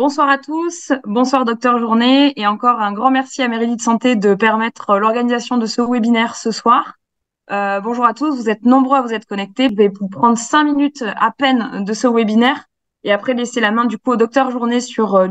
Bonsoir à tous, bonsoir docteur Journet et encore un grand merci à Méridi de Santé de permettre l'organisation de ce webinaire ce soir. Bonjour à tous, vous êtes nombreux à vous être connectés. Je vais vous prendre 5 minutes à peine de ce webinaire et après laisser la main du coup au docteur Journet sur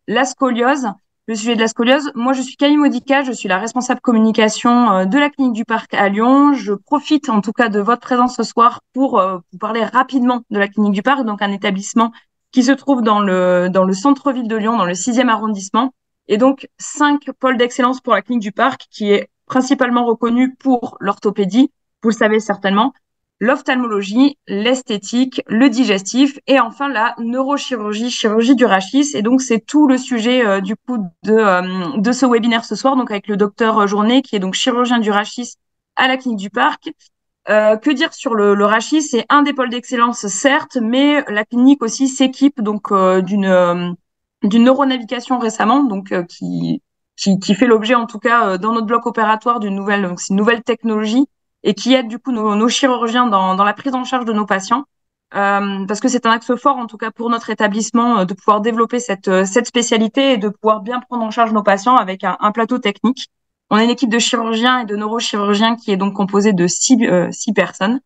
la scoliose, le sujet de la scoliose. Moi je suis Camille Modica, je suis la responsable communication de la clinique du Parc à Lyon. Je profite en tout cas de votre présence ce soir pour vous parler rapidement de la clinique du Parc, donc un établissement qui se trouve dans le centre-ville de Lyon, dans le 6e arrondissement, et donc 5 pôles d'excellence pour la clinique du Parc, qui est principalement reconnue pour l'orthopédie, vous le savez certainement, l'ophtalmologie, l'esthétique, le digestif, et enfin la neurochirurgie, chirurgie du rachis. Et donc c'est tout le sujet de ce webinaire ce soir, donc avec le docteur Journet, qui est donc chirurgien du rachis à la clinique du Parc. Que dire sur le rachis? C'est un des pôles d'excellence, certes, mais la clinique aussi s'équipe donc d'une neuronavigation récemment, donc qui fait l'objet en tout cas dans notre bloc opératoire d'une nouvelle, donc c'est une nouvelle technologie et qui aide du coup nos chirurgiens dans la prise en charge de nos patients. Parce que c'est un axe fort en tout cas pour notre établissement de pouvoir développer cette spécialité et de pouvoir bien prendre en charge nos patients avec un plateau technique. On est une équipe de chirurgiens et de neurochirurgiens qui est donc composée de six personnes.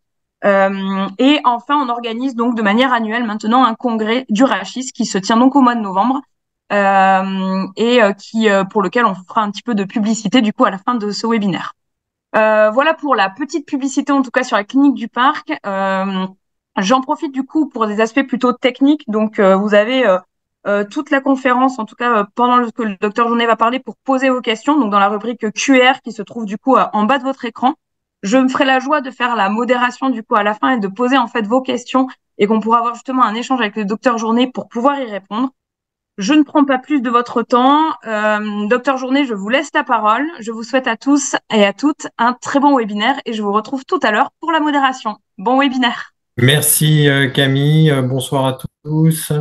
Et enfin, on organise donc de manière annuelle maintenant un congrès du rachis qui se tient donc au mois de novembre pour lequel on fera un petit peu de publicité du coup à la fin de ce webinaire. Voilà pour la petite publicité en tout cas sur la clinique du Parc. J'en profite du coup pour des aspects plutôt techniques. Donc vous avez toute la conférence, en tout cas pendant que le docteur Journet va parler, pour poser vos questions, donc dans la rubrique QR qui se trouve du coup en bas de votre écran. Je me ferai la joie de faire la modération du coup à la fin et de poser en fait vos questions et qu'on pourra avoir justement un échange avec le docteur Journet pour pouvoir y répondre. Je ne prends pas plus de votre temps. Docteur Journet, je vous laisse la parole. Je vous souhaite à tous et à toutes un très bon webinaire et je vous retrouve tout à l'heure pour la modération. Bon webinaire. Merci Camille, bonsoir à tous.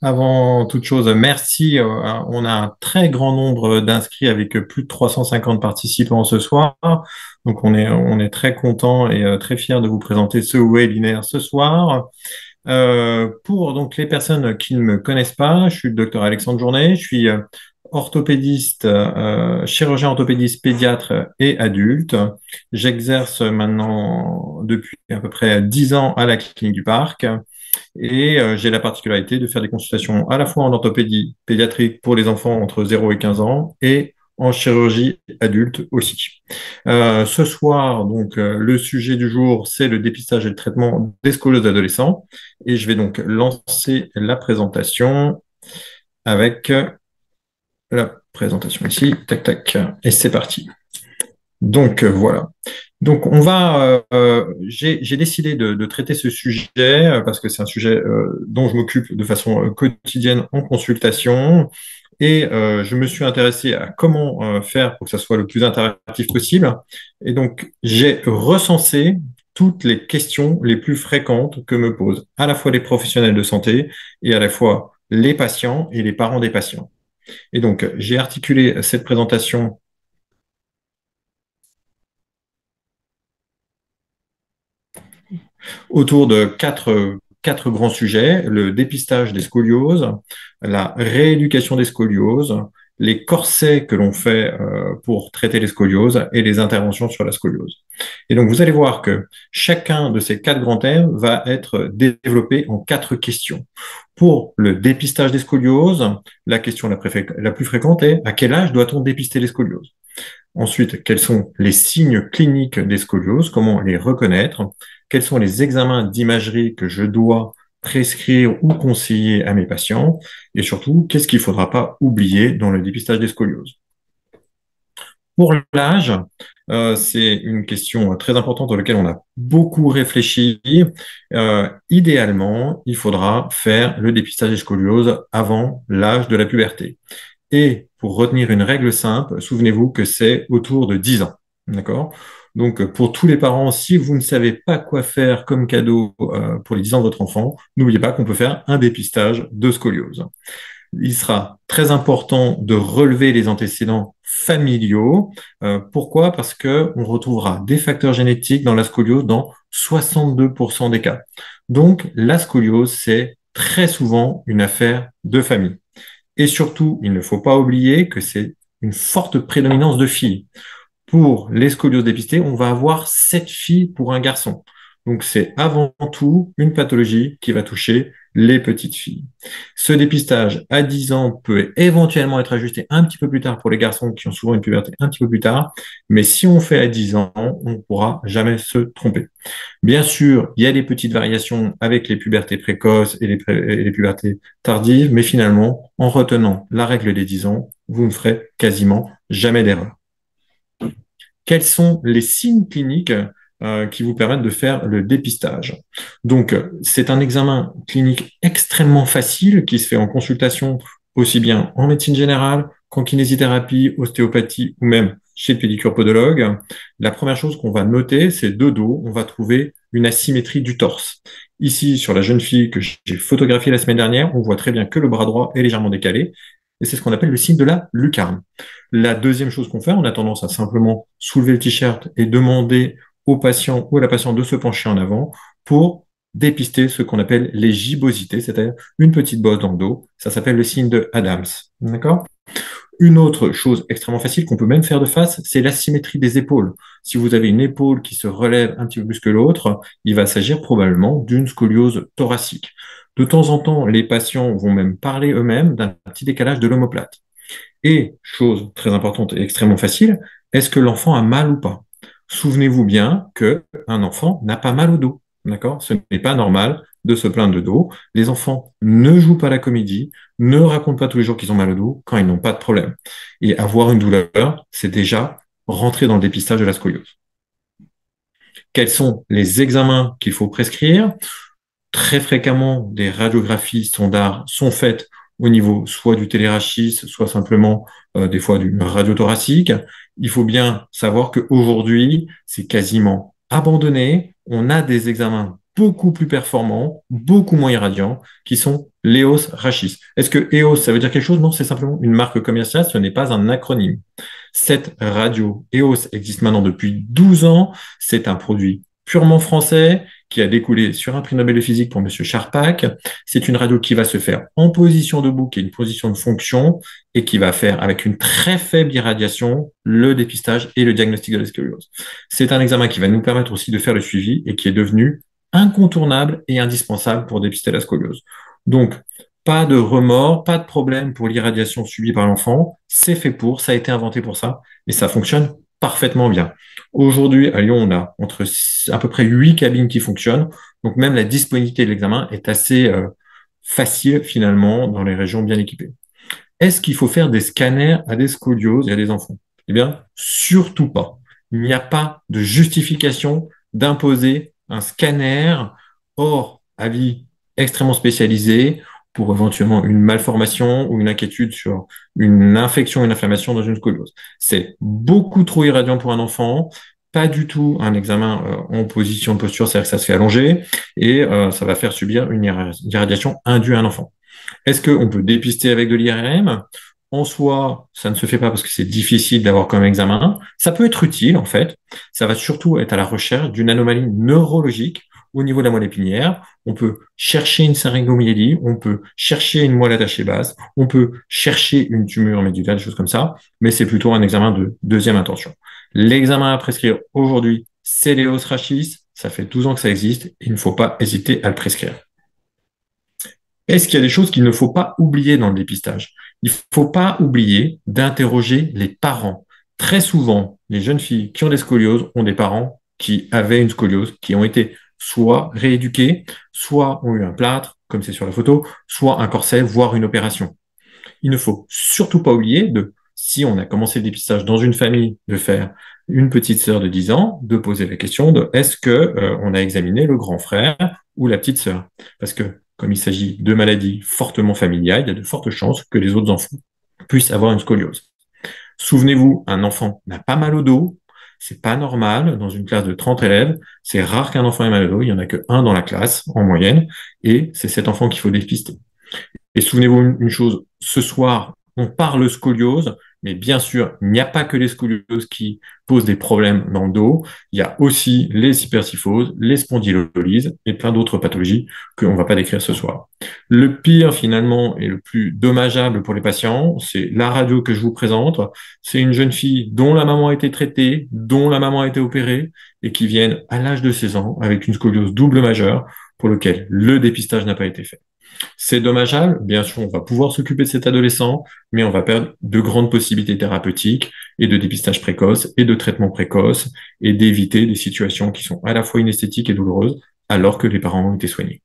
Avant toute chose, merci. On a un très grand nombre d'inscrits avec plus de 350 participants ce soir. Donc on est très content et très fiers de vous présenter ce webinaire ce soir. Pour donc les personnes qui ne me connaissent pas, je suis le docteur Alexandre Journet, je suis orthopédiste, chirurgien orthopédiste pédiatre et adulte. J'exerce maintenant depuis à peu près 10 ans à la clinique du Parc et j'ai la particularité de faire des consultations à la fois en orthopédie pédiatrique pour les enfants entre 0 et 15 ans et en chirurgie adulte aussi. Ce soir, donc, le sujet du jour, c'est le dépistage et le traitement des scolioses adolescents. Et je vais donc lancer la présentation avec la présentation ici. Tac, tac. Et c'est parti. Donc, voilà. Donc, j'ai décidé de traiter ce sujet parce que c'est un sujet dont je m'occupe de façon quotidienne en consultation. Et je me suis intéressé à comment faire pour que ça soit le plus interactif possible. Et donc, j'ai recensé toutes les questions les plus fréquentes que me posent à la fois les professionnels de santé et à la fois les patients et les parents des patients. Et donc, j'ai articulé cette présentation autour de quatre grands sujets: le dépistage des scolioses, la rééducation des scolioses, les corsets que l'on fait pour traiter les scolioses et les interventions sur la scoliose. Et donc, vous allez voir que chacun de ces quatre grands thèmes va être développé en quatre questions. Pour le dépistage des scolioses, la question la plus fréquente est: à quel âge doit-on dépister les scolioses? Ensuite, quels sont les signes cliniques des scolioses? Comment les reconnaître? Quels sont les examens d'imagerie que je dois prescrire ou conseiller à mes patients? Et surtout, qu'est-ce qu'il ne faudra pas oublier dans le dépistage des scolioses? Pour l'âge, c'est une question très importante dans laquelle on a beaucoup réfléchi. Idéalement, il faudra faire le dépistage des scolioses avant l'âge de la puberté. Et pour retenir une règle simple, souvenez-vous que c'est autour de 10 ans. D'accord? Donc, pour tous les parents, si vous ne savez pas quoi faire comme cadeau pour les 10 ans de votre enfant, n'oubliez pas qu'on peut faire un dépistage de scoliose. Il sera très important de relever les antécédents familiaux. Pourquoi? Parce que on retrouvera des facteurs génétiques dans la scoliose dans 62% des cas. Donc, la scoliose, c'est très souvent une affaire de famille. Et surtout, il ne faut pas oublier que c'est une forte prédominance de filles. Pour les scolioses dépistées, on va avoir 7 filles pour un garçon. Donc, c'est avant tout une pathologie qui va toucher les petites filles. Ce dépistage à 10 ans peut éventuellement être ajusté un petit peu plus tard pour les garçons qui ont souvent une puberté un petit peu plus tard. Mais si on fait à 10 ans, on ne pourra jamais se tromper. Bien sûr, il y a des petites variations avec les pubertés précoces et les pubertés tardives, mais finalement, en retenant la règle des 10 ans, vous ne ferez quasiment jamais d'erreur. Quels sont les signes cliniques qui vous permettent de faire le dépistage? Donc, c'est un examen clinique extrêmement facile qui se fait en consultation aussi bien en médecine générale qu'en kinésithérapie, ostéopathie ou même chez le pédicure podologue. La première chose qu'on va noter, c'est de dos, on va trouver une asymétrie du torse. Ici, sur la jeune fille que j'ai photographiée la semaine dernière, on voit très bien que le bras droit est légèrement décalé. Et c'est ce qu'on appelle le signe de la lucarne. La deuxième chose qu'on fait, on a tendance à simplement soulever le t-shirt et demander au patient ou à la patiente de se pencher en avant pour dépister ce qu'on appelle les gibbosités, c'est-à-dire une petite bosse dans le dos. Ça s'appelle le signe de Adams. D'accord? Une autre chose extrêmement facile qu'on peut même faire de face, c'est l'asymétrie des épaules. Si vous avez une épaule qui se relève un petit peu plus que l'autre, il va s'agir probablement d'une scoliose thoracique. De temps en temps, les patients vont même parler eux-mêmes d'un petit décalage de l'omoplate. Et, chose très importante et extrêmement facile, est-ce que l'enfant a mal ou pas? Souvenez-vous bien qu'un enfant n'a pas mal au dos. D'accord? Ce n'est pas normal de se plaindre de dos. Les enfants ne jouent pas la comédie, ne racontent pas tous les jours qu'ils ont mal au dos quand ils n'ont pas de problème. Et avoir une douleur, c'est déjà rentrer dans le dépistage de la scoliose. Quels sont les examens qu'il faut prescrire? Très fréquemment, des radiographies standards sont faites au niveau soit du télérachis, soit simplement des fois d'une radio thoracique. Il faut bien savoir qu'aujourd'hui, c'est quasiment abandonné. On a des examens beaucoup plus performants, beaucoup moins irradiants, qui sont l'EOS Rachis. Est-ce que EOS, ça veut dire quelque chose? Non, c'est simplement une marque commerciale, ce n'est pas un acronyme. Cette radio EOS existe maintenant depuis 12 ans. C'est un produit purement français qui a découlé sur un prix Nobel de physique pour Monsieur Charpak. C'est une radio qui va se faire en position debout, qui est une position de fonction, et qui va faire, avec une très faible irradiation, le dépistage et le diagnostic de la scoliose. C'est un examen qui va nous permettre aussi de faire le suivi et qui est devenu incontournable et indispensable pour dépister la scoliose. Donc, pas de remords, pas de problème pour l'irradiation subie par l'enfant. C'est fait pour, ça a été inventé pour ça, et ça fonctionne parfaitement bien. Aujourd'hui, à Lyon, on a entre à peu près 8 cabines qui fonctionnent. Donc, même la disponibilité de l'examen est assez facile, finalement, dans les régions bien équipées. Est-ce qu'il faut faire des scanners à des scolioses et à des enfants? Eh bien, surtout pas. Il n'y a pas de justification d'imposer un scanner hors avis extrêmement spécialisé pour éventuellement une malformation ou une inquiétude sur une infection, une inflammation dans une scoliose. C'est beaucoup trop irradiant pour un enfant, pas du tout un examen en position de posture, c'est-à-dire que ça se fait allonger, et ça va faire subir une irradiation indue à un enfant. Est-ce qu'on peut dépister avec de l'IRM? En soi, ça ne se fait pas parce que c'est difficile d'avoir comme examen. Ça peut être utile, en fait. Ça va surtout être à la recherche d'une anomalie neurologique au niveau de la moelle épinière. On peut chercher une syringomyélie, on peut chercher une moelle attachée basse, on peut chercher une tumeur médulale, des choses comme ça, mais c'est plutôt un examen de deuxième intention. L'examen à prescrire aujourd'hui, c'est l'EOS Rachis. Ça fait 12 ans que ça existe. Il ne faut pas hésiter à le prescrire. Est-ce qu'il y a des choses qu'il ne faut pas oublier dans le dépistage? Il ne faut pas oublier d'interroger les parents. Très souvent, les jeunes filles qui ont des scolioses ont des parents qui avaient une scoliose, qui ont été soit rééduqués, soit ont eu un plâtre, comme c'est sur la photo, soit un corset, voire une opération. Il ne faut surtout pas oublier si on a commencé le dépistage dans une famille, de faire une petite sœur de 10 ans, de poser la question de est-ce que on a examiné le grand frère ou la petite sœur? Parce que comme il s'agit de maladies fortement familiales, il y a de fortes chances que les autres enfants puissent avoir une scoliose. Souvenez-vous, un enfant n'a pas mal au dos, c'est pas normal dans une classe de 30 élèves, c'est rare qu'un enfant ait mal au dos, il y en a que un dans la classe en moyenne, et c'est cet enfant qu'il faut dépister. Et souvenez-vous une chose, ce soir, on parle scoliose, Mais bien sûr, il n'y a pas que les scolioses qui posent des problèmes dans le dos. Il y a aussi les hyperkyphoses, les spondylolyses et plein d'autres pathologies qu'on ne va pas décrire ce soir. Le pire, finalement, et le plus dommageable pour les patients, c'est la radio que je vous présente. C'est une jeune fille dont la maman a été traitée, dont la maman a été opérée, et qui viennent à l'âge de 16 ans avec une scoliose double majeure pour lequel le dépistage n'a pas été fait. C'est dommageable, bien sûr, on va pouvoir s'occuper de cet adolescent, mais on va perdre de grandes possibilités thérapeutiques et de dépistage précoce et de traitement précoce et d'éviter des situations qui sont à la fois inesthétiques et douloureuses alors que les parents ont été soignés.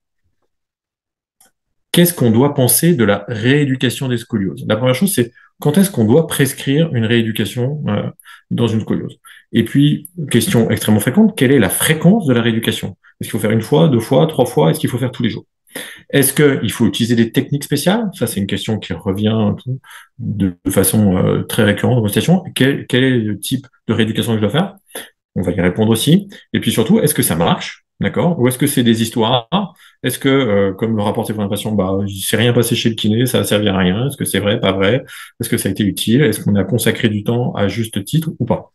Qu'est-ce qu'on doit penser de la rééducation des scolioses? La première chose, c'est quand est-ce qu'on doit prescrire une rééducation dans une scoliose? Et puis, question extrêmement fréquente, quelle est la fréquence de la rééducation? Est-ce qu'il faut faire une fois, deux fois, trois fois? Est-ce qu'il faut faire tous les jours? Est-ce qu'il faut utiliser des techniques spéciales? Ça, c'est une question qui revient de façon très récurrente dans vos stations. Quel est le type de rééducation que je dois faire? On va y répondre aussi. Et puis surtout, est-ce que ça marche? D'accord? Ou est-ce que c'est des histoires? Est-ce que, comme le rapportait pour un patient, bah, il s'est rien passé chez le kiné, ça a servi à rien? Est-ce que c'est vrai, pas vrai? Est-ce que ça a été utile? Est-ce qu'on a consacré du temps à juste titre ou pas?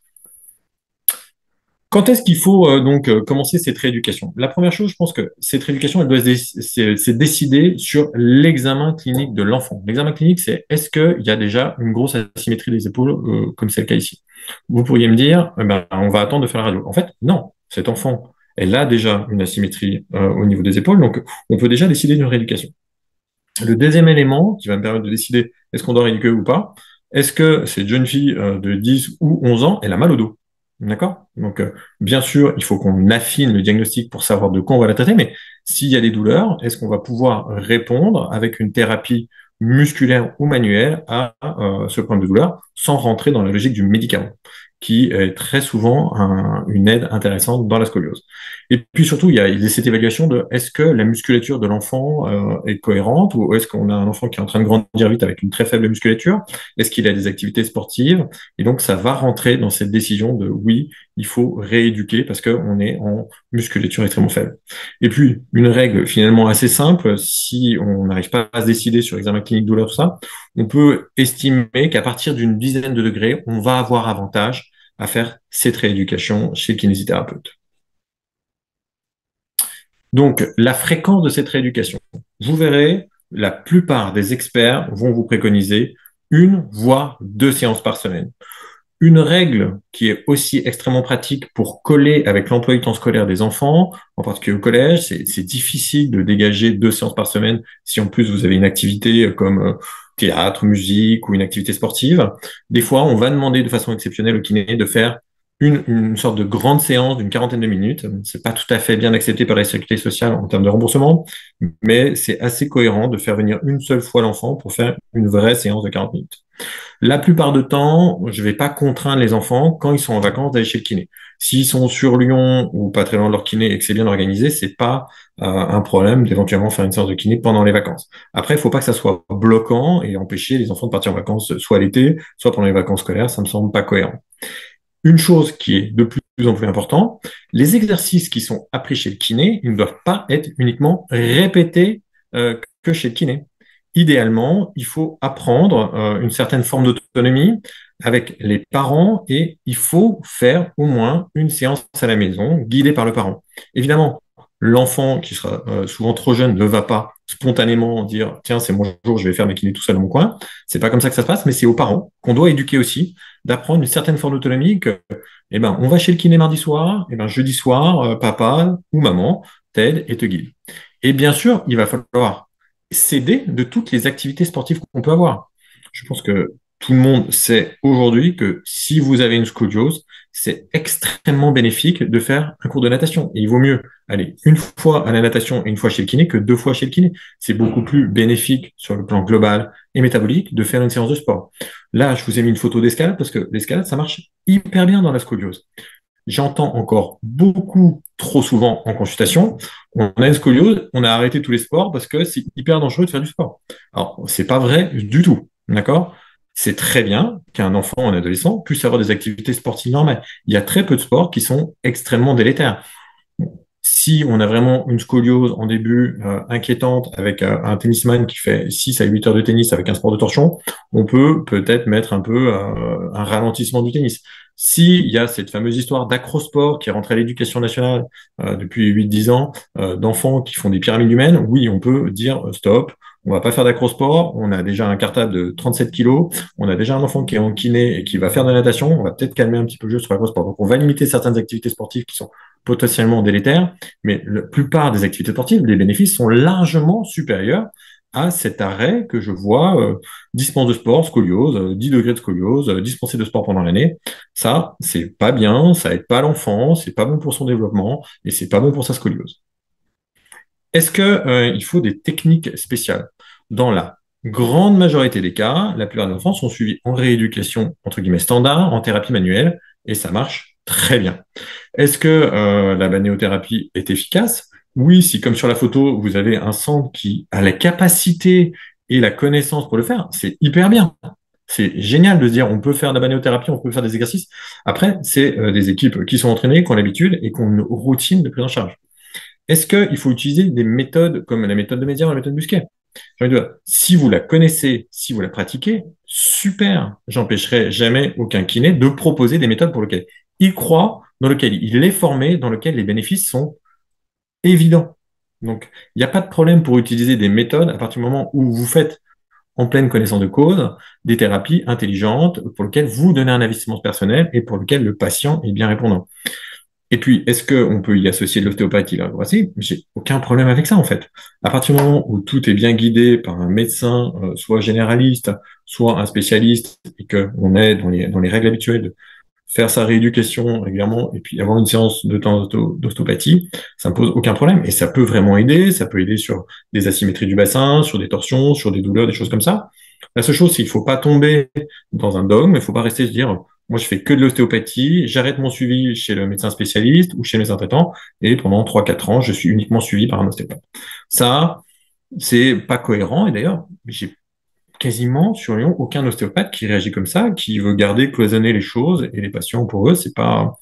Quand est-ce qu'il faut donc commencer cette rééducation? La première chose, je pense que cette rééducation, elle doit se décider sur l'examen clinique de l'enfant. L'examen clinique, c'est est-ce qu'il y a déjà une grosse asymétrie des épaules, comme c'est le cas ici? Vous pourriez me dire, ben, on va attendre de faire la radio. En fait, non. Cet enfant, elle a déjà une asymétrie au niveau des épaules, donc on peut déjà décider d'une rééducation. Le deuxième élément qui va me permettre de décider est-ce qu'on doit rééduquer ou pas, est-ce que cette jeune fille de 10 ou 11 ans, elle a mal au dos? D'accord? Donc, bien sûr, il faut qu'on affine le diagnostic pour savoir de quoi on va la traiter, mais s'il y a des douleurs, est-ce qu'on va pouvoir répondre avec une thérapie musculaire ou manuelle à ce problème de douleur sans rentrer dans la logique du médicament, qui est très souvent une aide intéressante dans la scoliose. Et puis surtout, il y a cette évaluation de est-ce que la musculature de l'enfant est cohérente ou est-ce qu'on a un enfant qui est en train de grandir vite avec une très faible musculature? Est-ce qu'il a des activités sportives? Et donc, ça va rentrer dans cette décision de oui, il faut rééduquer parce qu'on est en musculature extrêmement faible. Et puis, une règle finalement assez simple, si on n'arrive pas à se décider sur examen clinique douleur, tout ça, on peut estimer qu'à partir d'une dizaine de degrés, on va avoir avantage à faire cette rééducation chez le kinésithérapeute. Donc, la fréquence de cette rééducation, vous verrez, la plupart des experts vont vous préconiser une, voire deux séances par semaine. Une règle qui est aussi extrêmement pratique pour coller avec l'emploi du temps scolaire des enfants, en particulier au collège, c'est difficile de dégager deux séances par semaine si en plus vous avez une activité comme théâtre, musique ou une activité sportive. Des fois, on va demander de façon exceptionnelle au kiné de faire une sorte de grande séance d'une quarantaine de minutes. C'est pas tout à fait bien accepté par la sécurité sociale en termes de remboursement, mais c'est assez cohérent de faire venir une seule fois l'enfant pour faire une vraie séance de 40 minutes. La plupart du temps, je vais pas contraindre les enfants quand ils sont en vacances d'aller chez le kiné. S'ils sont sur Lyon ou pas très loin de leur kiné et que c'est bien organisé, c'est pas un problème d'éventuellement faire une séance de kiné pendant les vacances. Après, il faut pas que ça soit bloquant et empêcher les enfants de partir en vacances soit l'été, soit pendant les vacances scolaires. Ça me semble pas cohérent. Une chose qui est de plus en plus importante, les exercices qui sont appris chez le kiné, ils ne doivent pas être uniquement répétés que chez le kiné. Idéalement, il faut apprendre une certaine forme d'autonomie avec les parents et il faut faire au moins une séance à la maison guidée par le parent. Évidemment, l'enfant qui sera souvent trop jeune ne va pas spontanément dire tiens c'est mon jour, je vais faire mes kinés tout seul dans mon coin. C'est pas comme ça que ça se passe, mais c'est aux parents qu'on doit éduquer aussi d'apprendre une certaine forme d'autonomie que eh ben on va chez le kiné mardi soir, eh ben jeudi soir papa ou maman t'aide et te guide. Et bien sûr, il va falloir s'aider de toutes les activités sportives qu'on peut avoir. Je pense que tout le monde sait aujourd'hui que si vous avez une scoliose, c'est extrêmement bénéfique de faire un cours de natation. Et il vaut mieux aller une fois à la natation et une fois chez le kiné que deux fois chez le kiné. C'est beaucoup plus bénéfique sur le plan global et métabolique de faire une séance de sport. Là, je vous ai mis une photo d'escalade parce que l'escalade, ça marche hyper bien dans la scoliose. J'entends encore beaucoup trop souvent en consultation, on a une scoliose, on a arrêté tous les sports parce que c'est hyper dangereux de faire du sport. Alors, c'est pas vrai du tout, d'accord? C'est très bien qu'un enfant, un adolescent, puisse avoir des activités sportives normales. Il y a très peu de sports qui sont extrêmement délétères. Si on a vraiment une scoliose en début inquiétante avec un tennisman qui fait 6 à 8 heures de tennis avec un sport de torsion, on peut peut-être mettre un peu un ralentissement du tennis. S'il y a cette fameuse histoire d'acrosport qui est rentrée à l'éducation nationale depuis 8-10 ans, d'enfants qui font des pyramides humaines, oui, on peut dire stop, on va pas faire d'acrosport, on a déjà un cartable de 37 kilos, on a déjà un enfant qui est en kiné et qui va faire de la natation, on va peut-être calmer un petit peu le jeu sur l'acrosport. Donc on va limiter certaines activités sportives qui sont potentiellement délétères, mais la plupart des activités sportives, les bénéfices sont largement supérieurs à cet arrêt que je vois, dispense de sport, scoliose, 10 degrés de scoliose, dispensé de sport pendant l'année. Ça, c'est pas bien, ça aide pas l'enfant, c'est pas bon pour son développement et c'est pas bon pour sa scoliose. Est-ce que, il faut des techniques spéciales? Dans la grande majorité des cas, la plupart des enfants sont suivis en rééducation, entre guillemets, standard, en thérapie manuelle, et ça marche très bien. Est-ce que la balnéothérapie est efficace? Oui, si comme sur la photo, vous avez un centre qui a la capacité et la connaissance pour le faire, c'est hyper bien. C'est génial de se dire on peut faire de la balnéothérapie, on peut faire des exercices. Après, c'est des équipes qui sont entraînées, qui ont l'habitude et qui ont une routine de prise en charge. Est-ce qu'il faut utiliser des méthodes comme la méthode de Mézières ou la méthode Musquet? J'ai envie de dire, si vous la connaissez, si vous la pratiquez, super. J'empêcherai jamais aucun kiné de proposer des méthodes pour lesquelles il croit, dans lesquelles il est formé, dans lesquelles les bénéfices sont évidents. Donc, il n'y a pas de problème pour utiliser des méthodes à partir du moment où vous faites en pleine connaissance de cause des thérapies intelligentes pour lesquelles vous donnez un investissement personnel et pour lesquelles le patient est bien répondant. Et puis, est-ce qu'on peut y associer de l'ostéopathie là? Voici, j'ai aucun problème avec ça en fait. À partir du moment où tout est bien guidé par un médecin, soit généraliste, soit un spécialiste, et qu'on est dans les règles habituelles de faire sa rééducation régulièrement, et puis avoir une séance de temps d'ostéopathie, ça ne pose aucun problème. Et ça peut vraiment aider, ça peut aider sur des asymétries du bassin, sur des torsions, sur des douleurs, des choses comme ça. La seule chose, c'est qu'il ne faut pas tomber dans un dogme, il ne faut pas rester se dire, moi je fais que de l'ostéopathie, j'arrête mon suivi chez le médecin spécialiste ou chez le médecin traitant, et pendant 3-4 ans, je suis uniquement suivi par un ostéopathe. Ça, c'est pas cohérent, et d'ailleurs, j'ai quasiment sur Lyon aucun ostéopathe qui réagit comme ça, qui veut garder cloisonner les choses et les patients pour eux, c'est à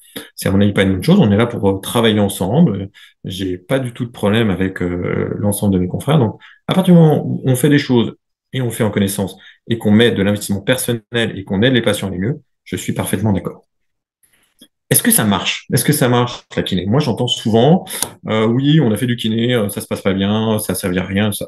mon avis pas une bonne chose. On est là pour travailler ensemble. J'ai pas du tout de problème avec l'ensemble de mes confrères. Donc, à partir du moment où on fait des choses et on fait en connaissance et qu'on met de l'investissement personnel et qu'on aide les patients à aller mieux, je suis parfaitement d'accord. Est-ce que ça marche? Est-ce que ça marche, la kiné? Moi, j'entends souvent, oui, on a fait du kiné, ça se passe pas bien, ça ne servait à rien, ça.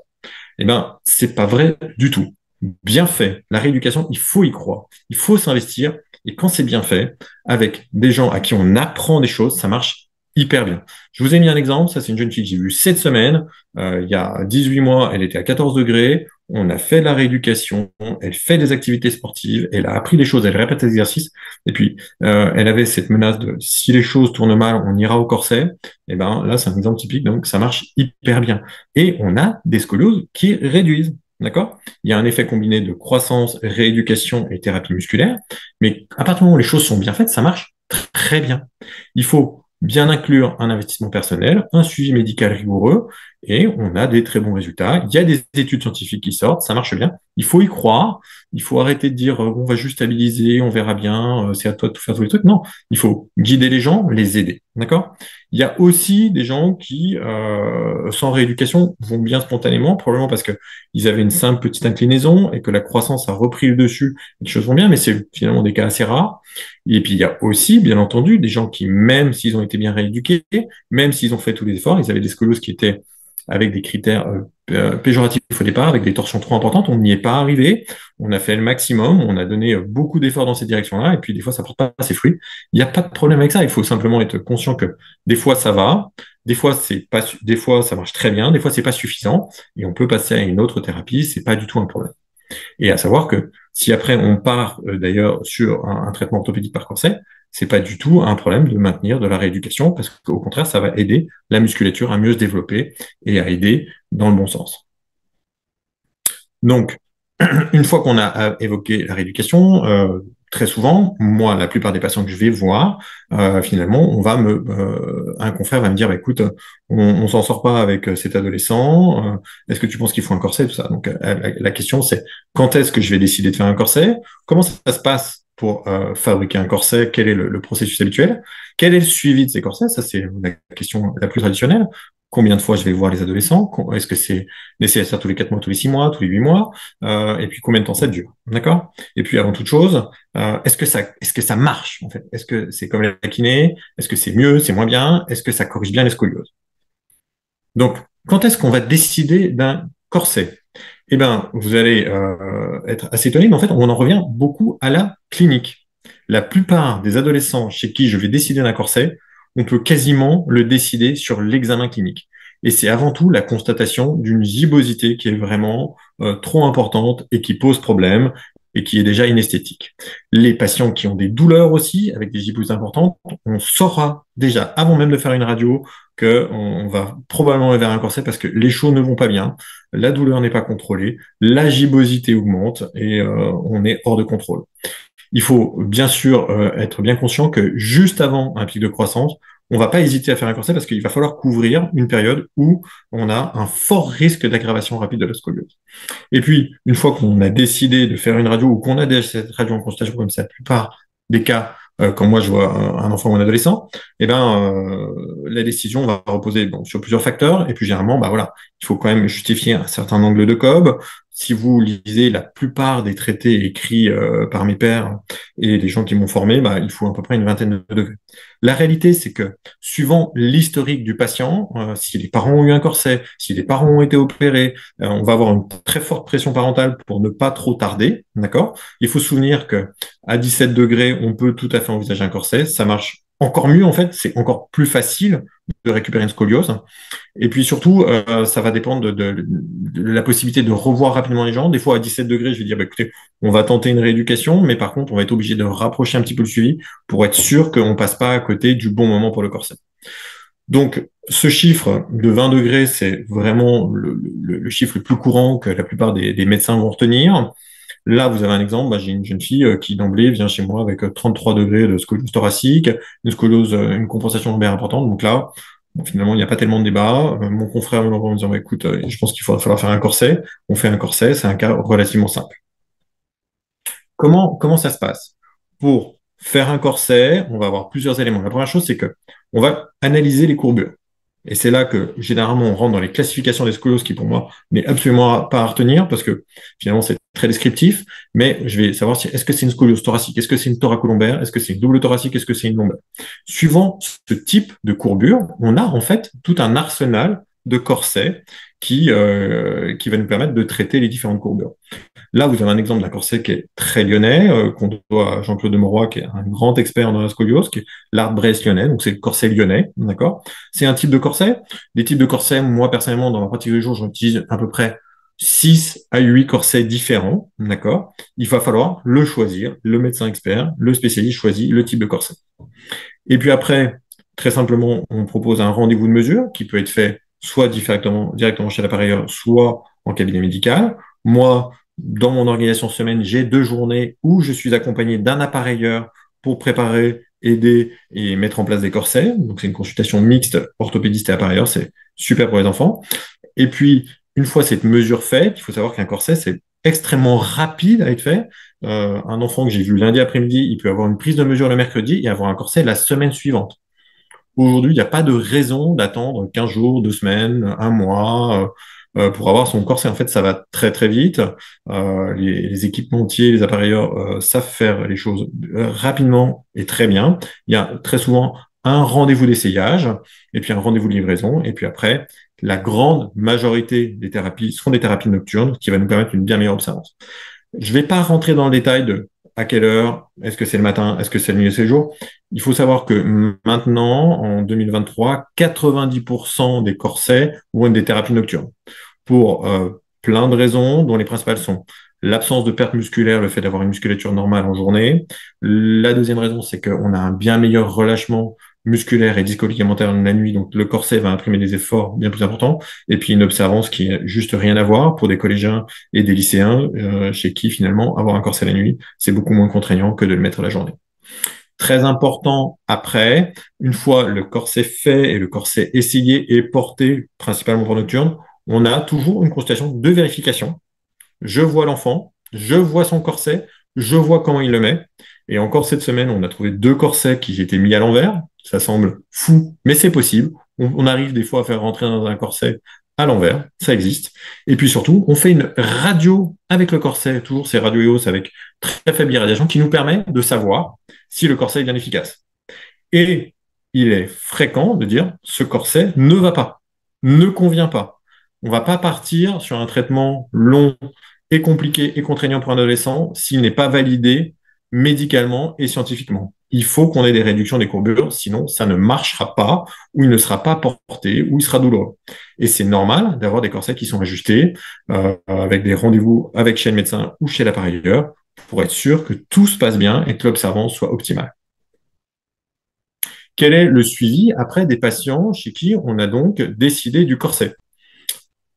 Eh ben, c'est pas vrai du tout. Bien fait. La rééducation, il faut y croire. Il faut s'investir. Et quand c'est bien fait, avec des gens à qui on apprend des choses, ça marche hyper bien. Je vous ai mis un exemple. Ça, c'est une jeune fille que j'ai vue cette semaine. Il y a 18 mois, elle était à 14 degrés. On a fait de la rééducation. Elle fait des activités sportives. Elle a appris des choses. Elle répète des exercices. Et puis, elle avait cette menace de si les choses tournent mal, on ira au corset. Et ben là, c'est un exemple typique. Donc, ça marche hyper bien. Et on a des scolioses qui réduisent. D'accord? Il y a un effet combiné de croissance, rééducation et thérapie musculaire. Mais à partir du moment où les choses sont bien faites, ça marche très bien. Il faut bien inclure un investissement personnel, un suivi médical rigoureux, et on a des très bons résultats. Il y a des études scientifiques qui sortent, ça marche bien. Il faut y croire. Il faut arrêter de dire on va juste stabiliser, on verra bien, c'est à toi de tout faire tous les trucs. Non, il faut guider les gens, les aider. D'accord? Il y a aussi des gens qui, sans rééducation, vont bien spontanément, probablement parce que ils avaient une simple petite inclinaison et que la croissance a repris le dessus, et les choses vont bien, mais c'est finalement des cas assez rares. Et puis il y a aussi, bien entendu, des gens qui, même s'ils ont été bien rééduqués, même s'ils ont fait tous les efforts, ils avaient des scolioses qui étaient avec des critères péjoratifs au départ, avec des torsions trop importantes, on n'y est pas arrivé, on a fait le maximum, on a donné beaucoup d'efforts dans cette direction-là, et puis des fois ça porte pas ses fruits. Il n'y a pas de problème avec ça, il faut simplement être conscient que des fois ça va, des fois des fois ça marche très bien, des fois c'est pas suffisant, et on peut passer à une autre thérapie, c'est pas du tout un problème. Et à savoir que si après on part d'ailleurs sur un traitement orthopédique par corset, c'est pas du tout un problème de maintenir de la rééducation parce qu'au contraire, ça va aider la musculature à mieux se développer et à aider dans le bon sens. Donc, une fois qu'on a évoqué la rééducation, très souvent, moi, la plupart des patients que je vais voir, finalement, un confrère va me dire, bah, écoute, on s'en sort pas avec cet adolescent. Est-ce que tu penses qu'il faut un corset, tout ça? Donc, la question, c'est quand est-ce que je vais décider de faire un corset? Comment ça se passe pour fabriquer un corset? Quel est le processus habituel? Quel est le suivi de ces corsets? Ça, c'est la question la plus traditionnelle. Combien de fois je vais voir les adolescents? Est-ce que c'est nécessaire tous les 4 mois, tous les 6 mois, tous les 8 mois? Et puis combien de temps ça dure? D'accord? Et puis avant toute chose, est-ce que ça marche en fait? Est-ce que c'est comme la kiné? Est-ce que c'est mieux, c'est moins bien? Est-ce que ça corrige bien les scolioses? Donc, quand est-ce qu'on va décider d'un corset? Eh bien, vous allez être assez étonné, mais en fait, on en revient beaucoup à la clinique. La plupart des adolescents chez qui je vais décider d'un corset, on peut quasiment le décider sur l'examen clinique. Et c'est avant tout la constatation d'une gibbosité qui est vraiment trop importante et qui pose problème et qui est déjà inesthétique. Les patients qui ont des douleurs aussi, avec des gibbosités importantes, on saura déjà, avant même de faire une radio, qu'on va probablement aller vers un corset parce que les choses ne vont pas bien, la douleur n'est pas contrôlée, la gibbosité augmente et on est hors de contrôle. Il faut bien sûr être bien conscient que juste avant un pic de croissance, on ne va pas hésiter à faire un corset parce qu'il va falloir couvrir une période où on a un fort risque d'aggravation rapide de la scoliose. Et puis, une fois qu'on a décidé de faire une radio ou qu'on a déjà cette radio en consultation, comme c'est la plupart des cas, quand moi je vois un enfant ou un adolescent, eh ben, la décision va reposer sur plusieurs facteurs. Et puis, généralement, bah voilà, il faut quand même justifier un certain angle de cob. Si vous lisez la plupart des traités écrits par mes pairs et les gens qui m'ont formé, bah, il faut à peu près une vingtaine de degrés. La réalité, c'est que suivant l'historique du patient, si les parents ont eu un corset, si les parents ont été opérés, on va avoir une très forte pression parentale pour ne pas trop tarder, d'accord? Il faut se souvenir que à 17 degrés, on peut tout à fait envisager un corset. Ça marche encore mieux, en fait. C'est encore plus facile de récupérer une scoliose. Et puis surtout, ça va dépendre de la possibilité de revoir rapidement les gens. Des fois, à 17 degrés, je vais dire, bah, écoutez, on va tenter une rééducation, mais par contre, on va être obligé de rapprocher un petit peu le suivi pour être sûr qu'on passe pas à côté du bon moment pour le corset. Donc, ce chiffre de 20 degrés, c'est vraiment le chiffre le plus courant que la plupart des médecins vont retenir. Là, vous avez un exemple, bah, j'ai une jeune fille qui d'emblée vient chez moi avec 33 degrés de scoliose thoracique, une scoliose, une compensation lombaire importante. Donc là, bon, finalement, il n'y a pas tellement de débat. Mon confrère me l'envoie en me disant, bah, écoute, je pense qu'il va falloir faire un corset. On fait un corset, c'est un cas relativement simple. Comment ça se passe? Pour faire un corset, on va avoir plusieurs éléments. La première chose, c'est que on va analyser les courbures. Et c'est là que, généralement, on rentre dans les classifications des scolioses qui, pour moi, n'est absolument pas à retenir parce que, finalement, c'est très descriptif. Mais je vais savoir si, est-ce que c'est une scoliose thoracique? Est-ce que c'est une thoracolombaire? Est-ce que c'est une double thoracique? Est-ce que c'est une lombaire? Suivant ce type de courbure, on a, en fait, tout un arsenal de corsets qui va nous permettre de traiter les différentes courbures. Là, vous avez un exemple d'un corset qui est très lyonnais, qu'on doit à Jean-Claude Demoroy, qui est un grand expert dans la scoliose, qui est l'Art Brest lyonnais, donc c'est le corset lyonnais, d'accord? C'est un type de corset. Des types de corsets, moi, personnellement, dans ma pratique de jour, j'utilise à peu près 6 à 8 corsets différents, d'accord? Il va falloir le choisir, le médecin expert, le spécialiste choisit le type de corset. Et puis après, très simplement, on propose un rendez-vous de mesure qui peut être fait soit directement chez l'appareilleur, soit en cabinet médical. Moi, dans mon organisation semaine, j'ai 2 journées où je suis accompagné d'un appareilleur pour préparer, aider et mettre en place des corsets. Donc, c'est une consultation mixte orthopédiste et appareilleur. C'est super pour les enfants. Et puis, une fois cette mesure faite, il faut savoir qu'un corset, c'est extrêmement rapide à être fait. Un enfant que j'ai vu lundi après-midi, il peut avoir une prise de mesure le mercredi et avoir un corset la semaine suivante. Aujourd'hui, il n'y a pas de raison d'attendre 15 jours, 2 semaines, un mois pour avoir son corset. En fait, ça va très très vite. Les équipementiers, les appareilleurs savent faire les choses rapidement et très bien. Il y a très souvent un rendez-vous d'essayage et puis un rendez-vous de livraison. Et puis après, la grande majorité des thérapies sont des thérapies nocturnes qui va nous permettre une bien meilleure observance. Je ne vais pas rentrer dans le détail de à quelle heure, est-ce que c'est le matin, est-ce que c'est le milieu de séjour. Il faut savoir que maintenant, en 2023, 90% des corsets vont être des thérapies nocturnes pour plein de raisons, dont les principales sont l'absence de perte musculaire, le fait d'avoir une musculature normale en journée. La deuxième raison, c'est qu'on a un bien meilleur relâchement musculaire et disco-ligamentaire la nuit, donc le corset va imprimer des efforts bien plus importants, et puis une observance qui est juste rien à voir pour des collégiens et des lycéens, chez qui finalement avoir un corset la nuit, c'est beaucoup moins contraignant que de le mettre la journée. Très important après, une fois le corset fait et le corset essayé et porté principalement pour nocturne, on a toujours une consultation de vérification. Je vois l'enfant, je vois son corset, je vois comment il le met, Et encore cette semaine, on a trouvé 2 corsets qui étaient mis à l'envers. Ça semble fou, mais c'est possible. On arrive des fois à faire rentrer dans un corset à l'envers, ça existe. Et puis surtout, on fait une radio avec le corset, toujours ces radios EOS avec très faible irradiation, qui nous permet de savoir si le corset est bien efficace. Et il est fréquent de dire ce corset ne va pas, ne convient pas. On ne va pas partir sur un traitement long et compliqué et contraignant pour un adolescent s'il n'est pas validé médicalement et scientifiquement. Il faut qu'on ait des réductions des courbures, sinon ça ne marchera pas, ou il ne sera pas porté, ou il sera douloureux. Et c'est normal d'avoir des corsets qui sont ajustés, avec des rendez-vous avec chez le médecin ou chez l'appareilleur, pour être sûr que tout se passe bien et que l'observance soit optimale. Quel est le suivi après des patients chez qui on a donc décidé du corset?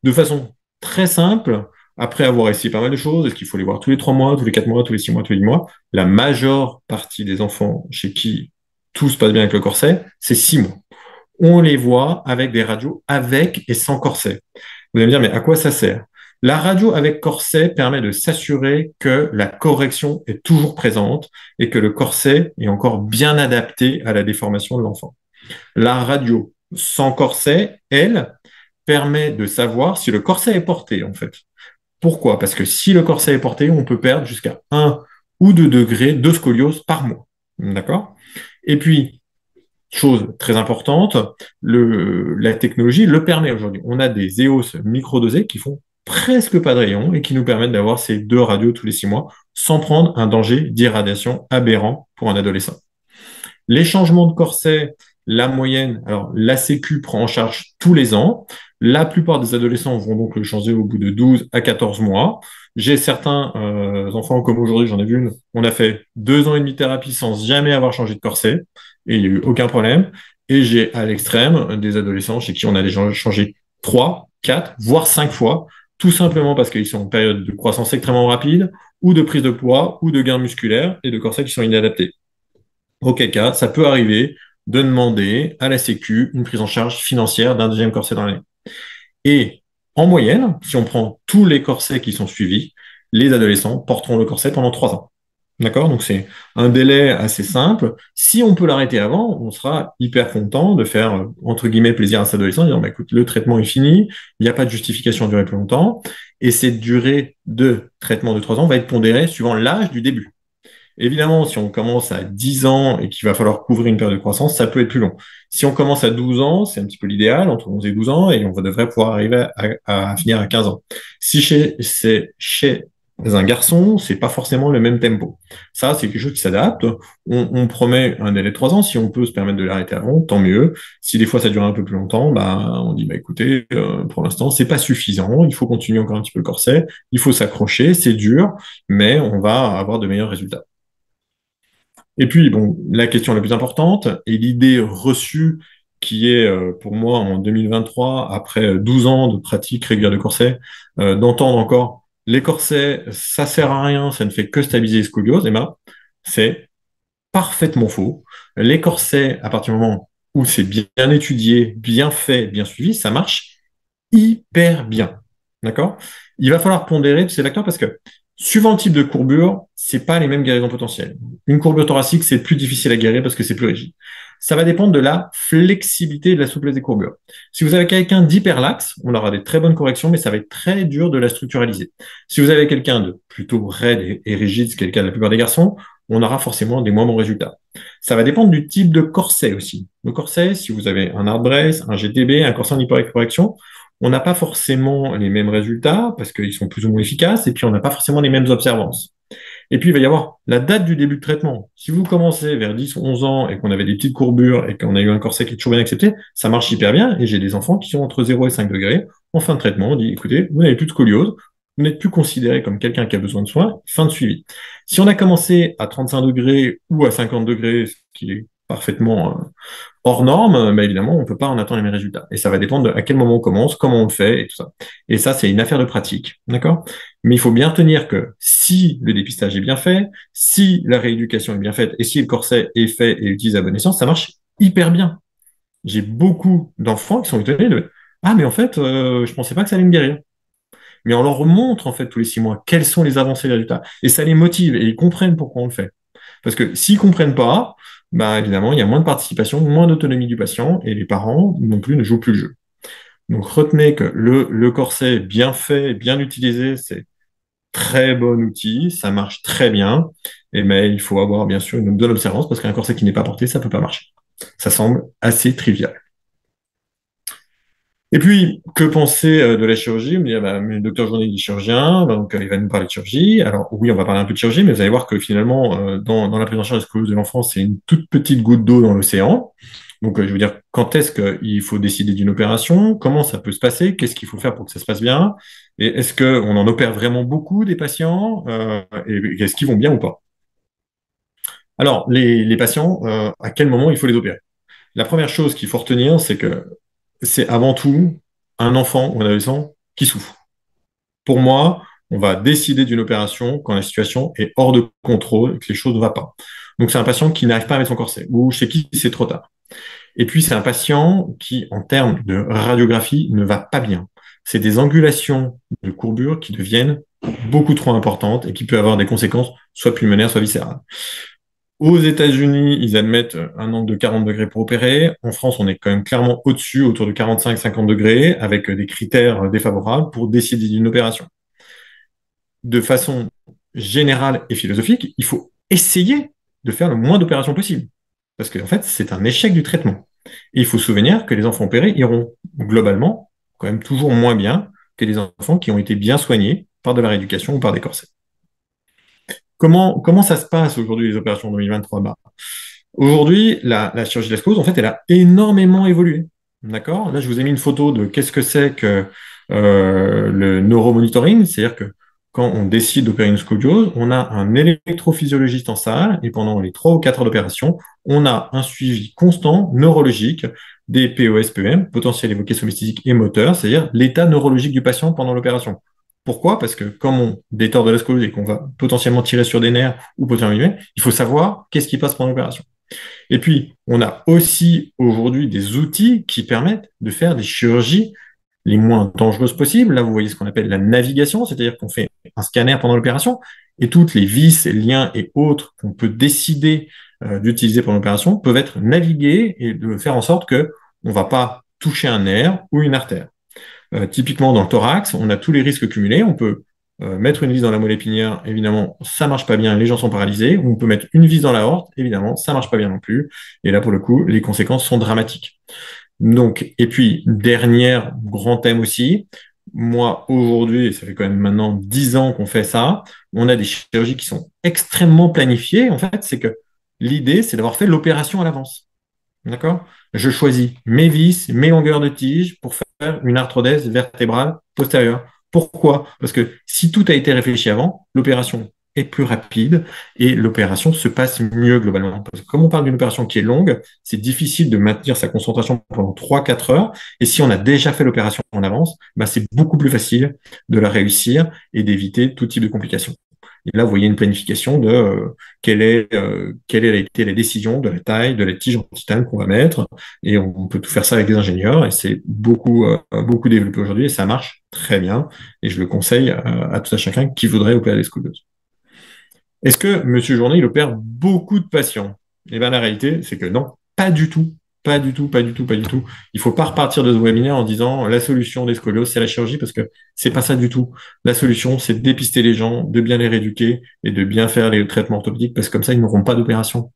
De façon très simple, après avoir essayé pas mal de choses, est-ce qu'il faut les voir tous les 3 mois, tous les 4 mois, tous les 6 mois, tous les 10 mois? La majeure partie des enfants chez qui tout se passe bien avec le corset, c'est 6 mois. On les voit avec des radios avec et sans corset. Vous allez me dire, mais à quoi ça sert? La radio avec corset permet de s'assurer que la correction est toujours présente et que le corset est encore bien adapté à la déformation de l'enfant. La radio sans corset, elle, permet de savoir si le corset est porté, en fait. Pourquoi? Parce que si le corset est porté, on peut perdre jusqu'à 1 ou 2 degrés de scoliose par mois. D'accord? Et puis, chose très importante, la technologie le permet aujourd'hui. On a des EOS microdosés qui font presque pas de rayons et qui nous permettent d'avoir ces 2 radios tous les 6 mois sans prendre un danger d'irradiation aberrant pour un adolescent. Les changements de corset, la moyenne, alors la Sécu prend en charge tous les ans. La plupart des adolescents vont donc le changer au bout de 12 à 14 mois. J'ai certains enfants, comme aujourd'hui, j'en ai vu une, on a fait 2 ans et demi de thérapie sans jamais avoir changé de corset et il n'y a eu aucun problème. Et j'ai à l'extrême des adolescents chez qui on a déjà changé 3, 4, voire 5 fois, tout simplement parce qu'ils sont en période de croissance extrêmement rapide ou de prise de poids ou de gains musculaires et de corsets qui sont inadaptés. Auquel cas, ça peut arriver de demander à la Sécu une prise en charge financière d'un deuxième corset dans l'année. Et en moyenne, si on prend tous les corsets qui sont suivis, les adolescents porteront le corset pendant 3 ans. D'accord? Donc c'est un délai assez simple. Si on peut l'arrêter avant, on sera hyper content de faire, entre guillemets, plaisir à cet adolescent en disant, bah, écoute, le traitement est fini, il n'y a pas de justification de durer plus longtemps, et cette durée de traitement de 3 ans va être pondérée suivant l'âge du début. Évidemment, si on commence à 10 ans et qu'il va falloir couvrir une période de croissance, ça peut être plus long. Si on commence à 12 ans, c'est un petit peu l'idéal, entre 11 et 12 ans, et on devrait pouvoir arriver à finir à 15 ans. Si c'est chez un garçon, c'est pas forcément le même tempo. Ça, c'est quelque chose qui s'adapte. On promet un délai de 3 ans. Si on peut se permettre de l'arrêter avant, tant mieux. Si des fois ça dure un peu plus longtemps, bah, on dit, bah, écoutez, pour l'instant, c'est pas suffisant. Il faut continuer encore un petit peu le corset. Il faut s'accrocher. C'est dur, mais on va avoir de meilleurs résultats. Et puis, bon, la question la plus importante et l'idée reçue qui est pour moi en 2023, après 12 ans de pratique régulière de corset, d'entendre encore les corsets, ça sert à rien, ça ne fait que stabiliser les scolioses, et ben, c'est parfaitement faux. Les corsets, à partir du moment où c'est bien étudié, bien fait, bien suivi, ça marche hyper bien. D'accord? Il va falloir pondérer tous ces facteurs parce que suivant le type de courbure, c'est pas les mêmes guérisons potentielles. Une courbure thoracique, c'est plus difficile à guérir parce que c'est plus rigide. Ça va dépendre de la flexibilité et de la souplesse des courbures. Si vous avez quelqu'un d'hyperlaxe, on aura des très bonnes corrections, mais ça va être très dur de la structuraliser. Si vous avez quelqu'un de plutôt raide et rigide, ce qui est le cas de la plupart des garçons, on aura forcément des moins bons résultats. Ça va dépendre du type de corset aussi. Le corset, si vous avez un hard brace, un GTB, un corset en hypercorrection, on n'a pas forcément les mêmes résultats parce qu'ils sont plus ou moins efficaces et puis on n'a pas forcément les mêmes observances. Et puis, il va y avoir la date du début de traitement. Si vous commencez vers 10 ou 11 ans et qu'on avait des petites courbures et qu'on a eu un corset qui est toujours bien accepté, ça marche hyper bien. Et j'ai des enfants qui sont entre 0 et 5 degrés. En fin de traitement, on dit, écoutez, vous n'avez plus de scoliose, vous n'êtes plus considéré comme quelqu'un qui a besoin de soins, fin de suivi. Si on a commencé à 35 degrés ou à 50 degrés, ce qui est parfaitement hors norme, bah évidemment, on ne peut pas en attendre les mêmes résultats. Et ça va dépendre de à quel moment on commence, comment on le fait et tout ça. Et ça, c'est une affaire de pratique. D'accord? Mais il faut bien tenir que si le dépistage est bien fait, si la rééducation est bien faite et si le corset est fait et utilisé à bon escient, ça marche hyper bien. J'ai beaucoup d'enfants qui sont étonnés de ah, mais en fait, je pensais pas que ça allait me guérir. Mais on leur montre en fait tous les 6 mois quelles sont les avancées des résultats. Et ça les motive et ils comprennent pourquoi on le fait. Parce que s'ils comprennent pas, bah, évidemment, il y a moins de participation, moins d'autonomie du patient, et les parents non plus ne jouent plus le jeu. Donc retenez que le corset bien fait, bien utilisé, c'est très bon outil, ça marche très bien, mais il faut avoir bien sûr une bonne observance parce qu'un corset qui n'est pas porté, ça peut pas marcher. Ça semble assez trivial. Et puis, que penser de la chirurgie? On me dit, ah bah, mais le docteur Journet il est chirurgien, donc il va nous parler de chirurgie. Alors oui, on va parler un peu de chirurgie, mais vous allez voir que finalement, dans la prise en charge de la scoliose de l'enfant, c'est une toute petite goutte d'eau dans l'océan. Donc, je veux dire, quand est-ce qu'il faut décider d'une opération? Comment ça peut se passer? Qu'est-ce qu'il faut faire pour que ça se passe bien? Et est-ce qu'on en opère vraiment beaucoup des patients? Et est-ce qu'ils vont bien ou pas? Alors, les patients, à quel moment il faut les opérer? La première chose qu'il faut retenir, c'est que c'est avant tout un enfant ou un adolescent qui souffre. Pour moi, on va décider d'une opération quand la situation est hors de contrôle et que les choses ne vont pas. Donc, c'est un patient qui n'arrive pas à mettre son corset ou chez qui c'est trop tard. Et puis, c'est un patient qui, en termes de radiographie, ne va pas bien. C'est des angulations de courbure qui deviennent beaucoup trop importantes et qui peuvent avoir des conséquences soit pulmonaires, soit viscérales. Aux États-Unis, ils admettent un angle de 40 degrés pour opérer. En France, on est quand même clairement au-dessus, autour de 45-50 degrés, avec des critères défavorables pour décider d'une opération. De façon générale et philosophique, il faut essayer de faire le moins d'opérations possible. Parce qu'en fait, c'est un échec du traitement. Et il faut se souvenir que les enfants opérés iront globalement quand même toujours moins bien que les enfants qui ont été bien soignés par de la rééducation ou par des corsets. Comment ça se passe aujourd'hui, les opérations en 2023? Aujourd'hui, la chirurgie de la scoliose, en fait, elle a énormément évolué. D'accord? Là, je vous ai mis une photo de qu'est-ce que c'est que le neuromonitoring, c'est-à-dire que quand on décide d'opérer une scoliose, on a un électrophysiologiste en salle et pendant les 3 ou 4 heures d'opération, on a un suivi constant neurologique des POS, PEM, potentiel évoqué somesthesique et moteur, c'est-à-dire l'état neurologique du patient pendant l'opération. Pourquoi? Parce que comme on détord de la scoliose et qu'on va potentiellement tirer sur des nerfs ou potentiellement, il faut savoir qu'est-ce qui passe pendant l'opération. Et puis, on a aussi aujourd'hui des outils qui permettent de faire des chirurgies les moins dangereuses possibles. Là, vous voyez ce qu'on appelle la navigation, c'est-à-dire qu'on fait un scanner pendant l'opération et toutes les vis, liens et autres qu'on peut décider d'utiliser pendant l'opération peuvent être navigués et de faire en sorte que on ne va pas toucher un nerf ou une artère. Typiquement, dans le thorax, on a tous les risques cumulés. On peut mettre une vis dans la moelle épinière, évidemment, ça marche pas bien, les gens sont paralysés. On peut mettre une vis dans l'aorte, évidemment, ça marche pas bien non plus. Et là, pour le coup, les conséquences sont dramatiques. Donc, et puis, dernier grand thème aussi, moi, aujourd'hui, ça fait quand même maintenant 10 ans qu'on fait ça, on a des chirurgies qui sont extrêmement planifiées. En fait, c'est que l'idée, c'est d'avoir fait l'opération à l'avance. D'accord? Je choisis mes vis, mes longueurs de tige pour faire une arthrodèse vertébrale postérieure. Pourquoi? Parce que si tout a été réfléchi avant, l'opération est plus rapide et l'opération se passe mieux globalement. Parce que comme on parle d'une opération qui est longue, c'est difficile de maintenir sa concentration pendant 3-4 heures. Et si on a déjà fait l'opération en avance, bah c'est beaucoup plus facile de la réussir et d'éviter tout type de complications. Et là, vous voyez une planification de quelle a été la décision de la taille de la tige en titane qu'on va mettre. Et on peut tout faire ça avec des ingénieurs. Et c'est beaucoup développé aujourd'hui et ça marche très bien. Et je le conseille à tout à chacun qui voudrait opérer les scolioses. Est-ce que Monsieur Journet, il opère beaucoup de patients? Eh bien, la réalité, c'est que non, pas du tout. Pas du tout, pas du tout, pas du tout. Il faut pas repartir de ce webinaire en disant la solution des scolioses, c'est la chirurgie, parce que c'est pas ça du tout. La solution, c'est de dépister les gens, de bien les rééduquer et de bien faire les traitements orthopédiques, parce que comme ça, ils n'auront pas d'opération.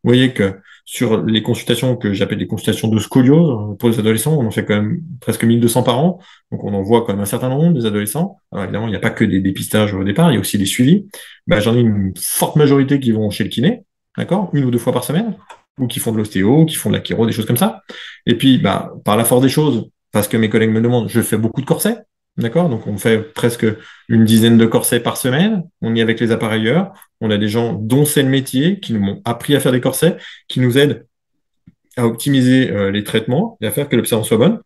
Vous voyez que sur les consultations que j'appelle des consultations de scoliose, pour les adolescents, on en fait quand même presque 1200 par an. Donc, on en voit quand même un certain nombre des adolescents. Alors, évidemment, il n'y a pas que des dépistages au départ, il y a aussi des suivis. Ben, j'en ai une forte majorité qui vont chez le kiné, d'accord, 1 ou 2 fois par semaine, ou qui font de l'ostéo, qui font de la chiro, des choses comme ça. Et puis, bah, par la force des choses, parce que mes collègues me demandent, je fais beaucoup de corsets, d'accord? Donc, on fait presque une dizaine de corsets par semaine. On y est avec les appareilleurs. On a des gens dont c'est le métier, qui nous ont appris à faire des corsets, qui nous aident à optimiser les traitements et à faire que l'observation soit bonne.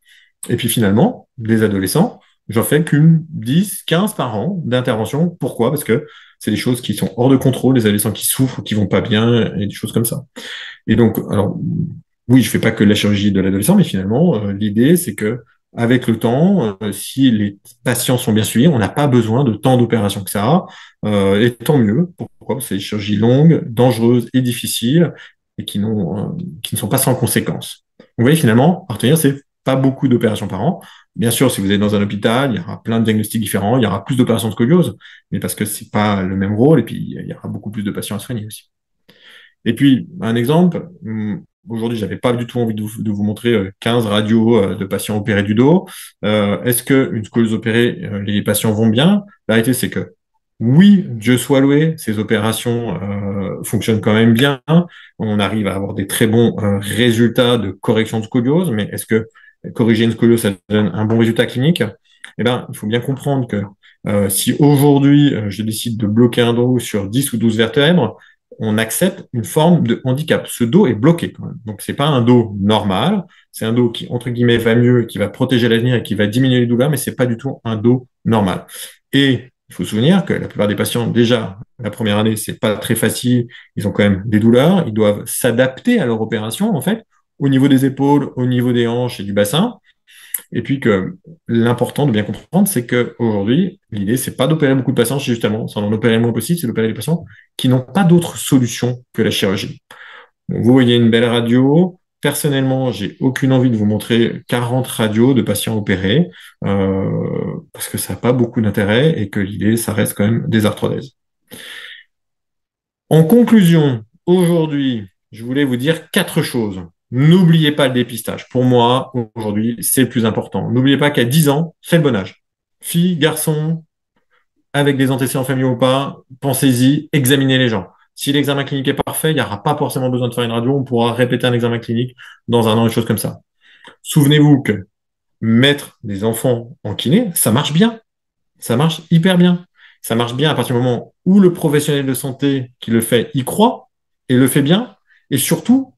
Et puis finalement, des adolescents, j'en fais qu'une 10, 15 par an d'intervention. Pourquoi? Parce que c'est des choses qui sont hors de contrôle, des adolescents qui souffrent, qui vont pas bien, et des choses comme ça. Et donc, alors, oui, je fais pas que la chirurgie de l'adolescent, mais finalement, l'idée, c'est que avec le temps, si les patients sont bien suivis, on n'a pas besoin de tant d'opérations que ça, et tant mieux. Pourquoi? Parce que c'est des chirurgies longues, dangereuses et difficiles, et qui ne sont pas sans conséquences. Vous voyez, finalement, à retenir, c'est pas beaucoup d'opérations par an. Bien sûr, si vous êtes dans un hôpital, il y aura plein de diagnostics différents, il y aura plus d'opérations de scoliose, mais parce que c'est pas le même rôle, et puis il y aura beaucoup plus de patients à soigner aussi. Et puis, un exemple, aujourd'hui, j'avais pas du tout envie de vous montrer 15 radios de patients opérés du dos. Est-ce qu'une scoliose opérée, les patients vont bien? La réalité, c'est que oui, Dieu soit loué, ces opérations fonctionnent quand même bien. On arrive à avoir des très bons résultats de correction de scoliose, mais est-ce que corriger une scoliose, ça donne un bon résultat clinique? Eh bien, il faut bien comprendre que si aujourd'hui, je décide de bloquer un dos sur 10 ou 12 vertèbres, on accepte une forme de handicap. Ce dos est bloqué quand même. Donc, c'est pas un dos normal. C'est un dos qui, entre guillemets, va mieux, qui va protéger l'avenir et qui va diminuer les douleurs, mais c'est pas du tout un dos normal. Et il faut se souvenir que la plupart des patients, déjà, la première année, c'est pas très facile. Ils ont quand même des douleurs. Ils doivent s'adapter à leur opération, en fait, au niveau des épaules, au niveau des hanches et du bassin. Et puis que l'important de bien comprendre, c'est qu'aujourd'hui, l'idée, c'est pas d'opérer beaucoup de patients, c'est justement, c'est d'en opérer le moins possible, c'est d'opérer les patients qui n'ont pas d'autre solution que la chirurgie. Donc, vous voyez une belle radio. Personnellement, j'ai aucune envie de vous montrer 40 radios de patients opérés, parce que ça n'a pas beaucoup d'intérêt et que l'idée, ça reste quand même des arthrodèses. En conclusion, aujourd'hui, je voulais vous dire 4 choses. N'oubliez pas le dépistage. Pour moi, aujourd'hui, c'est le plus important. N'oubliez pas qu'à 10 ans, c'est le bon âge. Fille, garçon, avec des antécédents familiaux ou pas, pensez-y, examinez les gens. Si l'examen clinique est parfait, il n'y aura pas forcément besoin de faire une radio, on pourra répéter un examen clinique dans un an, des choses comme ça. Souvenez-vous que mettre des enfants en kiné, ça marche bien. Ça marche hyper bien. Ça marche bien à partir du moment où le professionnel de santé qui le fait y croit et le fait bien, et surtout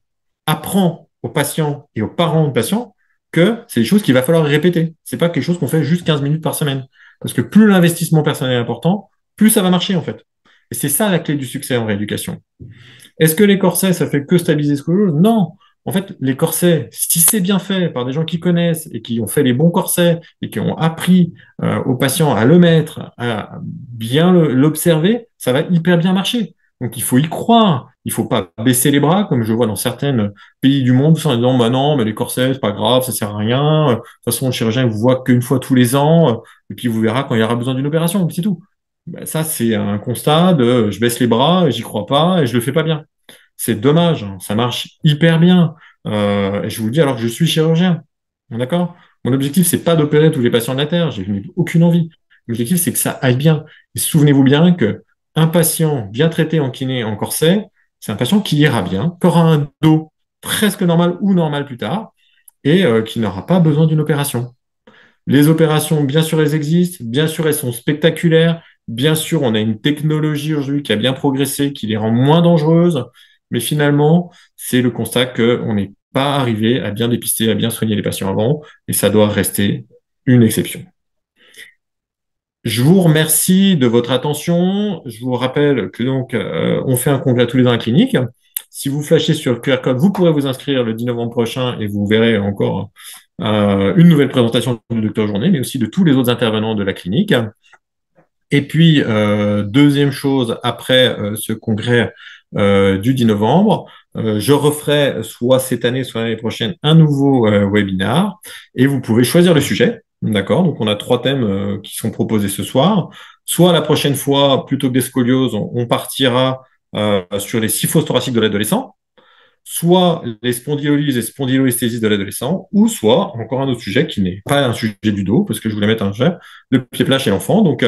apprend aux patients et aux parents de patients que c'est des choses qu'il va falloir répéter. C'est pas quelque chose qu'on fait juste 15 minutes par semaine. Parce que plus l'investissement personnel est important, plus ça va marcher en fait. Et c'est ça la clé du succès en rééducation. Est-ce que les corsets, ça fait que stabiliser ce que Non. En fait, les corsets, si c'est bien fait par des gens qui connaissent et qui ont fait les bons corsets et qui ont appris aux patients à le mettre, à bien l'observer, ça va hyper bien marcher. Donc, il faut y croire. Il faut pas baisser les bras, comme je vois dans certains pays du monde, en disant, bah non, mais les corsets, c'est pas grave, ça sert à rien. De toute façon, le chirurgien, il vous voit qu'une fois tous les ans, et puis il vous verra quand il y aura besoin d'une opération, c'est tout. Ben, ça, c'est un constat de je baisse les bras, j'y crois pas et je le fais pas bien. C'est dommage, hein, ça marche hyper bien. Et je vous le dis alors que je suis chirurgien. D'accord? Mon objectif, c'est pas d'opérer tous les patients de la Terre, j'ai aucune envie. L'objectif, c'est que ça aille bien. Et souvenez-vous bien que un patient bien traité en kiné, en corset, c'est un patient qui ira bien, qui aura un dos presque normal ou normal plus tard, et qui n'aura pas besoin d'une opération. Les opérations, bien sûr, elles existent, bien sûr, elles sont spectaculaires, bien sûr, on a une technologie aujourd'hui qui a bien progressé, qui les rend moins dangereuses, mais finalement, c'est le constat qu'on n'est pas arrivé à bien dépister, à bien soigner les patients avant, et ça doit rester une exception. Je vous remercie de votre attention. Je vous rappelle que donc on fait un congrès tous les ans à la clinique. Si vous flashez sur le QR code, vous pourrez vous inscrire le 10 novembre prochain et vous verrez encore une nouvelle présentation du docteur Journet, mais aussi de tous les autres intervenants de la clinique. Et puis, deuxième chose, après ce congrès du 10 novembre, je referai soit cette année, soit l'année prochaine, un nouveau webinar et vous pouvez choisir le sujet. D'accord? Donc, on a 3 thèmes qui sont proposés ce soir. Soit la prochaine fois, plutôt que des scolioses, on partira sur les kyphoses thoraciques de l'adolescent, soit les spondylolyses et spondylolisthésis de l'adolescent, ou soit encore un autre sujet qui n'est pas un sujet du dos, parce que je voulais mettre un sujet, le pied plat chez l'enfant. Donc,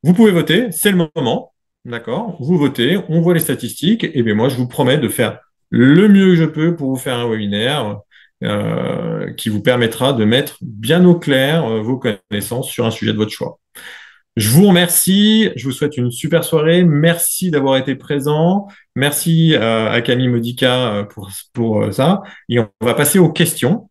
vous pouvez voter, c'est le moment, d'accord? Vous votez, on voit les statistiques, et bien moi, je vous promets de faire le mieux que je peux pour vous faire un webinaire qui vous permettra de mettre bien au clair vos connaissances sur un sujet de votre choix. Je vous remercie, je vous souhaite une super soirée, merci d'avoir été présent, merci à Camille Modica pour ça, et on va passer aux questions.